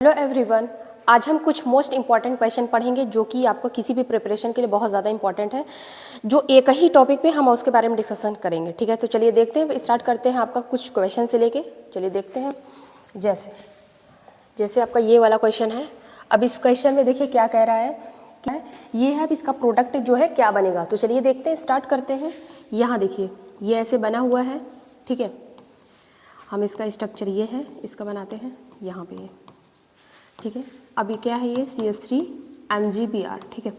Hello everyone, आज हम कुछ मोस्ट इंपॉर्टेंट क्वेश्चन पढ़ेंगे जो कि आपको किसी भी प्रिपरेशन के लिए बहुत ज़्यादा इंपॉर्टेंट है। जो एक ही टॉपिक पे हम उसके बारे में डिस्कशन करेंगे। ठीक है, तो चलिए देखते हैं, स्टार्ट करते हैं आपका कुछ क्वेश्चन से लेके। चलिए देखते हैं। जैसे आपका ये वाला क्वेश्चन है। अब इस क्वेश्चन में देखिए क्या कह रहा है, क्या है ये है, अब इसका प्रोडक्ट जो है क्या बनेगा। तो चलिए देखते हैं, स्टार्ट करते हैं। यहाँ देखिए ये ऐसे बना हुआ है। ठीक है, हम इसका स्ट्रक्चर ये है, इसका बनाते हैं यहाँ पे। ठीक है, अभी क्या है ये CH3MgBr। ठीक है,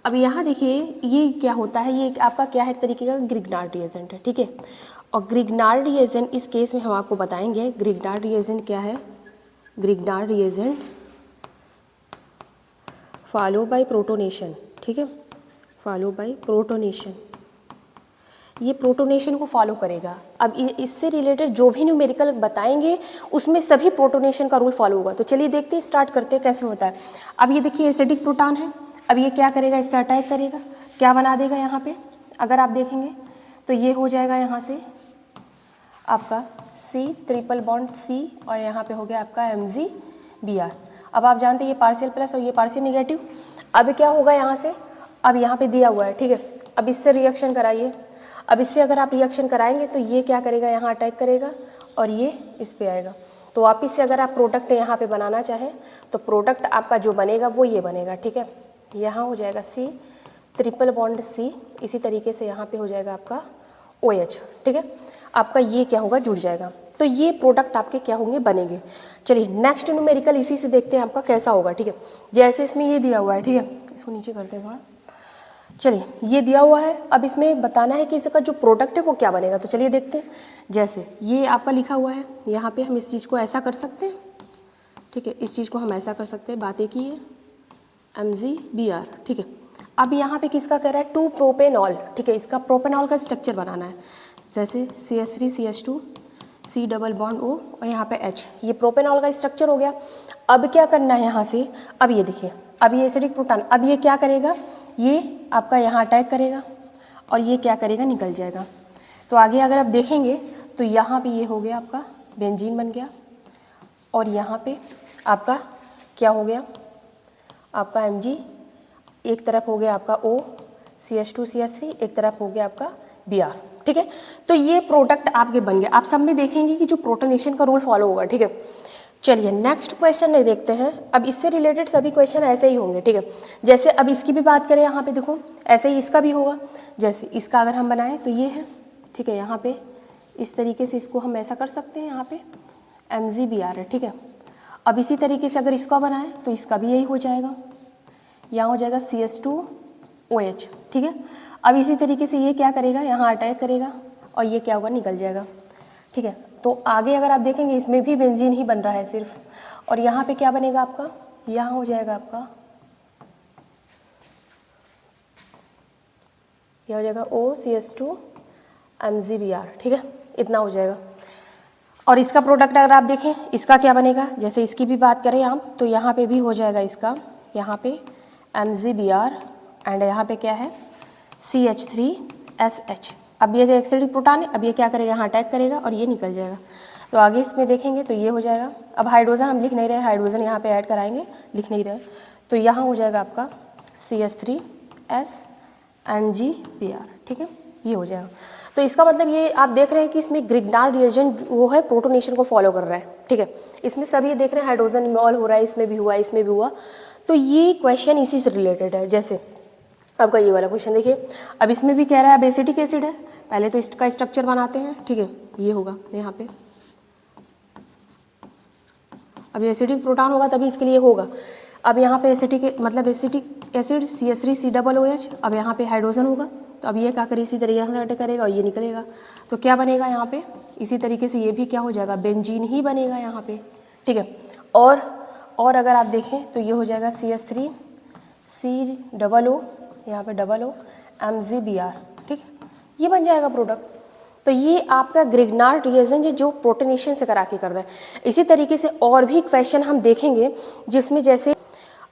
अब यहाँ देखिए ये क्या होता है, ये आपका क्या है, एक तरीके का ग्रिग्नार्ड रिएजेंट है। ठीक है, और ग्रिग्नार्ड रिएजेंट इस केस में हम आपको बताएंगे ग्रिग्नार्ड रिएजेंट क्या है। Grignard reagent follow by protonation. ठीक है, फॉलो बाय प्रोटोनेशन, ये प्रोटोनेशन को फॉलो करेगा। अब इससे रिलेटेड जो भी न्यूमेरिकल बताएंगे उसमें सभी प्रोटोनेशन का रूल फॉलो होगा। तो चलिए देखते हैं, स्टार्ट करते हैं कैसे होता है। अब ये देखिए एसिडिक प्रोटॉन है। अब ये क्या करेगा, इससे अटैक करेगा, क्या बना देगा यहाँ पे। अगर आप देखेंगे तो ये हो जाएगा यहाँ से आपका C ट्रिपल बॉन्ड C, और यहाँ पे हो गया आपका MgBr। अब आप जानते हैं ये पार्शियल प्लस और ये पार्शियल निगेटिव। अब क्या होगा यहाँ से, अब यहाँ पे दिया हुआ है। ठीक है, अब इससे रिएक्शन कराइए। अब इससे अगर आप रिएक्शन कराएंगे तो ये क्या करेगा, यहाँ अटैक करेगा और ये इस पे आएगा। तो वापिस से अगर आप प्रोडक्ट यहाँ पे बनाना चाहें तो प्रोडक्ट आपका जो बनेगा वो ये बनेगा। ठीक है, यहाँ हो जाएगा C ट्रिपल बॉन्ड C, इसी तरीके से यहाँ पे हो जाएगा आपका OH। ठीक है, आपका ये क्या होगा, जुड़ जाएगा। तो ये प्रोडक्ट आपके क्या होंगे, बनेंगे। चलिए नेक्स्ट न्यूमेरिकल इसी से देखते हैं आपका कैसा होगा। ठीक है, जैसे इसमें ये दिया हुआ है। ठीक है, इसको नीचे करते हैं थोड़ा। चलिए ये दिया हुआ है, अब इसमें बताना है कि इसका जो प्रोडक्ट है वो क्या बनेगा। तो चलिए देखते हैं। जैसे ये आपका लिखा हुआ है, यहाँ पे हम इस चीज़ को ऐसा कर सकते हैं। ठीक है, इस चीज़ को हम ऐसा कर सकते हैं, बात एक ही है, MgBr। ठीक है, अब यहाँ पे किसका कह रहा है, 2 प्रोपेनॉल। ठीक है, इसका प्रोपेनॉल का स्ट्रक्चर बनाना है। जैसे CH3CH2 C double bond O और यहाँ पे H, ये प्रोपेनॉल का स्ट्रक्चर हो गया। अब क्या करना है यहाँ से, अब ये देखिए, अब ये एसिडिक प्रोटॉन, अब ये क्या करेगा, ये आपका यहाँ अटैक करेगा और ये क्या करेगा, निकल जाएगा। तो आगे अगर आप देखेंगे तो यहाँ पे ये हो गया आपका बेंजीन बन गया, और यहाँ पे आपका क्या हो गया, आपका Mg, एक तरफ हो गया आपका O CH2CH3, एक तरफ हो गया आपका Br। ठीक है, तो ये प्रोडक्ट आपके बन गए। आप सब में देखेंगे कि जो प्रोटोनेशन का रूल फॉलो होगा। ठीक है, चलिए नेक्स्ट क्वेश्चन नहीं देखते हैं। अब इससे रिलेटेड सभी क्वेश्चन ऐसे ही होंगे। ठीक है, जैसे अब इसकी भी बात करें, यहाँ पे देखो ऐसे ही इसका भी होगा। जैसे इसका अगर हम बनाएं तो ये है। ठीक है, यहाँ पे इस तरीके से इसको हम ऐसा कर सकते हैं, यहाँ पे MgBr है। ठीक है, अब इसी तरीके से अगर इसका बनाएं तो इसका भी यही हो जाएगा, यहाँ हो जाएगा CH2OH। ठीक है, अब इसी तरीके से ये क्या करेगा, यहाँ अटैक करेगा और ये क्या होगा, निकल जाएगा। ठीक है, तो आगे अगर आप देखेंगे इसमें भी बेंजीन ही बन रहा है सिर्फ, और यहाँ पे क्या बनेगा आपका, यहाँ हो जाएगा आपका, यह हो जाएगा OCH2MgBr। ठीक है, इतना हो जाएगा। और इसका प्रोडक्ट अगर आप देखें, इसका क्या बनेगा, जैसे इसकी भी बात करें आप तो यहाँ पे भी हो जाएगा इसका, यहाँ पे MgBr एंड यहाँ पे क्या है CH3SH। अब ये एसिडिक प्रोटॉन है, अब ये क्या करेगा, यहाँ अटैक करेगा और ये निकल जाएगा। तो आगे इसमें देखेंगे तो ये हो जाएगा। अब हाइड्रोजन हम लिख नहीं रहे, हाइड्रोजन यहाँ पे ऐड कराएंगे, लिख नहीं रहे। तो यहाँ हो जाएगा आपका CH3SNgBr। ठीक है, ये हो जाएगा। तो इसका मतलब ये आप देख रहे हैं कि इसमें ग्रिग्नार्ड रिएजेंट वो है प्रोटोनेशन को फॉलो कर रहा है। ठीक है, इसमें सभी देख रहे हैं हाइड्रोजन इन्वॉल्व हो रहा है, इसमें भी हुआ, इसमें भी हुआ। तो ये क्वेश्चन इसी से रिलेटेड है। जैसे आपका ये वाला क्वेश्चन देखिए, अब इसमें भी कह रहा है अब एसिटिक एसिड है, पहले तो इसका स्ट्रक्चर बनाते हैं। ठीक है, ये होगा यहाँ पे, अब एसिडिक प्रोटॉन होगा तभी इसके लिए होगा। अब यहाँ पे एसिटिक मतलब एसिटिक एसिड CH3COOH, अब यहाँ पे हाइड्रोजन होगा, तो अब ये क्या करे, इसी तरीके से अटैक करेगा और ये निकलेगा। तो क्या बनेगा यहाँ पे, इसी तरीके से ये भी क्या हो जाएगा, बेंजीन ही बनेगा यहाँ पे। ठीक है, और अगर आप देखें तो ये हो जाएगा CH3COO, यहाँ पे O MgBr। ठीक है, ये बन जाएगा प्रोडक्ट। तो ये आपका ग्रिग्नार्ड रिएजेंट है जो प्रोटोनेशन से करा के कर रहा है। इसी तरीके से और भी क्वेश्चन हम देखेंगे जिसमें जैसे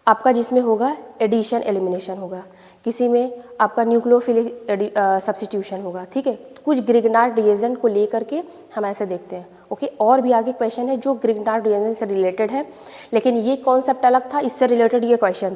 आपका जिसमें होगा एडिशन एलिमिनेशन होगा, किसी में आपका न्यूक्लियोफिलिक सब्स्टिट्यूशन होगा। ठीक है, कुछ ग्रिग्नार्ड रिएजेंट को लेकर के हम ऐसे देखते हैं। ओके, और भी आगे क्वेश्चन है जो ग्रिग्नार्ड रिएजेंट से रिलेटेड है, लेकिन ये कॉन्सेप्ट अलग था, इससे रिलेटेड ये क्वेश्चन